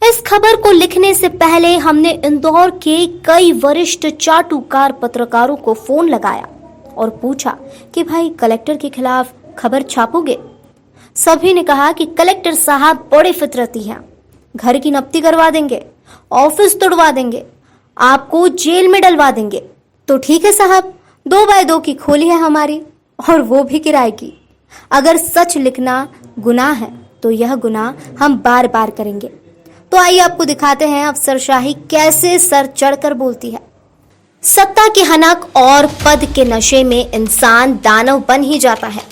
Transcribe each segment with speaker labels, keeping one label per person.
Speaker 1: इस खबर को लिखने से पहले हमने इंदौर के कई वरिष्ठ चाटुकार पत्रकारों को फोन लगाया और पूछा कि भाई कलेक्टर के खिलाफ खबर छापोगे। सभी ने कहा कि कलेक्टर साहब बड़े फितरती हैं, घर की नफ्ती करवा देंगे, ऑफिस तोड़वा देंगे, आपको जेल में डलवा देंगे। तो ठीक है साहब, 2x2 की खोली है हमारी, और वो भी किराए की। अगर सच लिखना गुनाह है तो यह गुनाह हम बार बार करेंगे। तो आइए आपको दिखाते हैं अफसरशाही कैसे सर चढ़कर बोलती है। सत्ता की हनक और पद के नशे में इंसान दानव बन ही जाता है।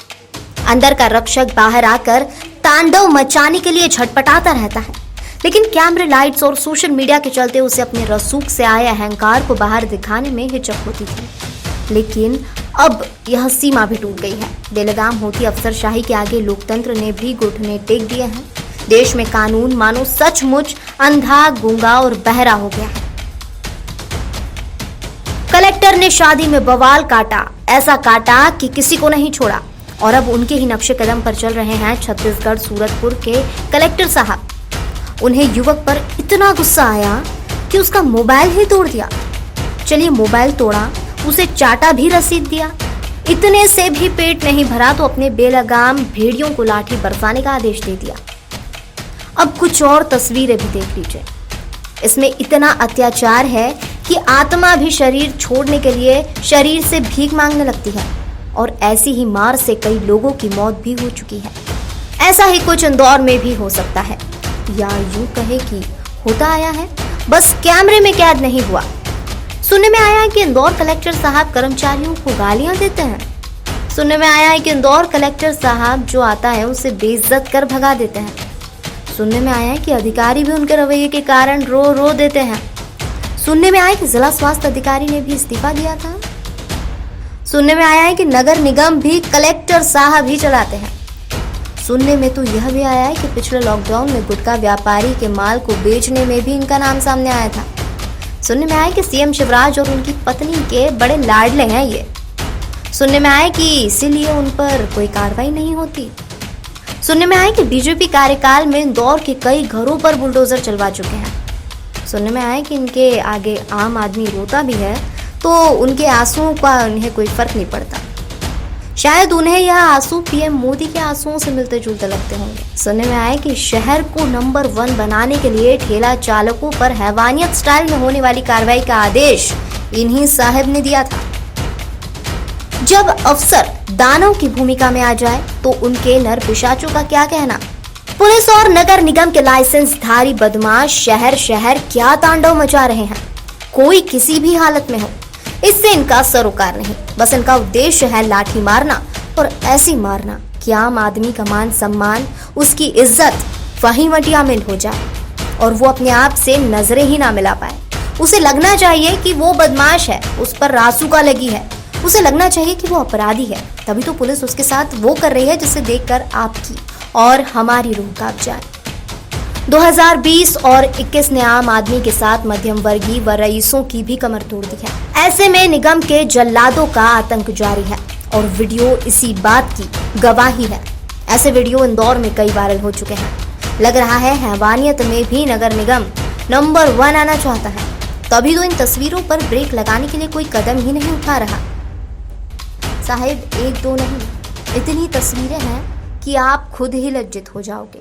Speaker 1: अंदर का रक्षक बाहर आकर तांडव मचाने के लिए झटपटाता रहता है, लेकिन कैमरे, लाइट्स और सोशल मीडिया के चलते उसे अपने रसूख से आए अहंकार को बाहर दिखाने में हिचक होती थी। लेकिन अब यह सीमा भी टूट गई है। बेलगाम होती अफसरशाही के आगे लोकतंत्र ने भी घुटने टेक दिए हैं। देश में कानून मानो सचमुच अंधा, गूंगा और बहरा हो गया है। कलेक्टर ने शादी में बवाल काटा, ऐसा काटा कि किसी को नहीं छोड़ा, और अब उनके ही नक्शे कदम पर चल रहे हैं छत्तीसगढ़ सूरतपुर के कलेक्टर साहब। उन्हें युवक पर इतना गुस्सा आया कि उसका मोबाइल ही तोड़ दिया। चलिए, मोबाइल तोड़ा, उसे चाटा भी रसीद दिया। इतने से भी पेट नहीं भरा तो अपने बेलगाम भेड़ियों को लाठी बरसाने का आदेश दे दिया। अब कुछ और तस्वीरें भी देख लीजिए। इसमें इतना अत्याचार है कि आत्मा भी शरीर छोड़ने के लिए शरीर से भीख मांगने लगती है, और ऐसी ही मार से कई लोगों की मौत भी हो चुकी है। ऐसा ही कुछ इंदौर में भी हो सकता है, या यूं कहे कि होता आया है, बस कैमरे में कैद नहीं हुआ। सुनने में आया है कि इंदौर कलेक्टर साहब कर्मचारियों को गालियां देते हैं। सुनने में आया है कि इंदौर कलेक्टर साहब जो आता है उसे बेइज्जत कर भगा देते हैं। सुनने में आया है कि अधिकारी भी उनके रवैये के कारण रो रो देते हैं। सुनने में आया कि जिला स्वास्थ्य अधिकारी ने भी इस्तीफा दिया था। सुनने में आया है कि नगर निगम भी कलेक्टर साहब ही चलाते हैं। सुनने में तो यह भी आया है कि पिछले लॉकडाउन में गुटखा व्यापारी के माल को बेचने में भी इनका नाम सामने आया था। सुनने में आया कि सीएम शिवराज और उनकी पत्नी के बड़े लाडले हैं ये। सुनने में आया कि इसीलिए उन पर कोई कार्रवाई नहीं होती। सुनने में आया कि बीजेपी कार्यकाल में इंदौर के कई घरों पर बुलडोजर चलवा चुके हैं। सुनने में आया कि इनके आगे आम आदमी रोता भी है तो उनके आंसुओं का उन्हें कोई फर्क नहीं पड़ता। शायद उन्हें यह आंसू पीएम मोदी के आंसुओं से मिलते जुलते लगते होंगे। सुनने में आया कि शहर को नंबर 1 बनाने के लिए ठेला चालकों पर हैवानियत स्टाइल में होने वाली कार्रवाई का आदेश इन्हीं साहब ने दिया था। जब अफसर दानव की भूमिका में आ जाए तो उनके नर पिशाचों का क्या कहना। पुलिस और नगर निगम के लाइसेंसधारी बदमाश शहर शहर क्या तांडव मचा रहे हैं। कोई किसी भी हालत में हो, इससे इनका सरोकार नहीं। बस इनका उद्देश्य है लाठी मारना, और ऐसी मारना कि आम आदमी का मान सम्मान, उसकी इज्जत वहीं मटिया मिल हो जाए और वो अपने आप से नजरें ही ना मिला पाए। उसे लगना चाहिए कि वो बदमाश है, उस पर रासुका लगी है। उसे लगना चाहिए कि वो अपराधी है, तभी तो पुलिस उसके साथ वो कर रही है जिसे देखकर आपकी और हमारी रूह कांप जाए। 2020 और 21 ने आम आदमी के साथ मध्यम वर्गीय व रईसों की भी कमर तोड़ दी है। ऐसे में निगम के जल्लादों का आतंक जारी है, और वीडियो इसी बात की गवाही है। ऐसे वीडियो इंदौर में कई वायरल हो चुके हैं। लग रहा है हैवानियत में भी नगर निगम नंबर 1 आना चाहता है, तभी तो इन तस्वीरों पर ब्रेक लगाने के लिए कोई कदम ही नहीं उठा रहा। साहिब, 1-2 नहीं, इतनी तस्वीरें हैं कि आप खुद ही लज्जित हो जाओगे।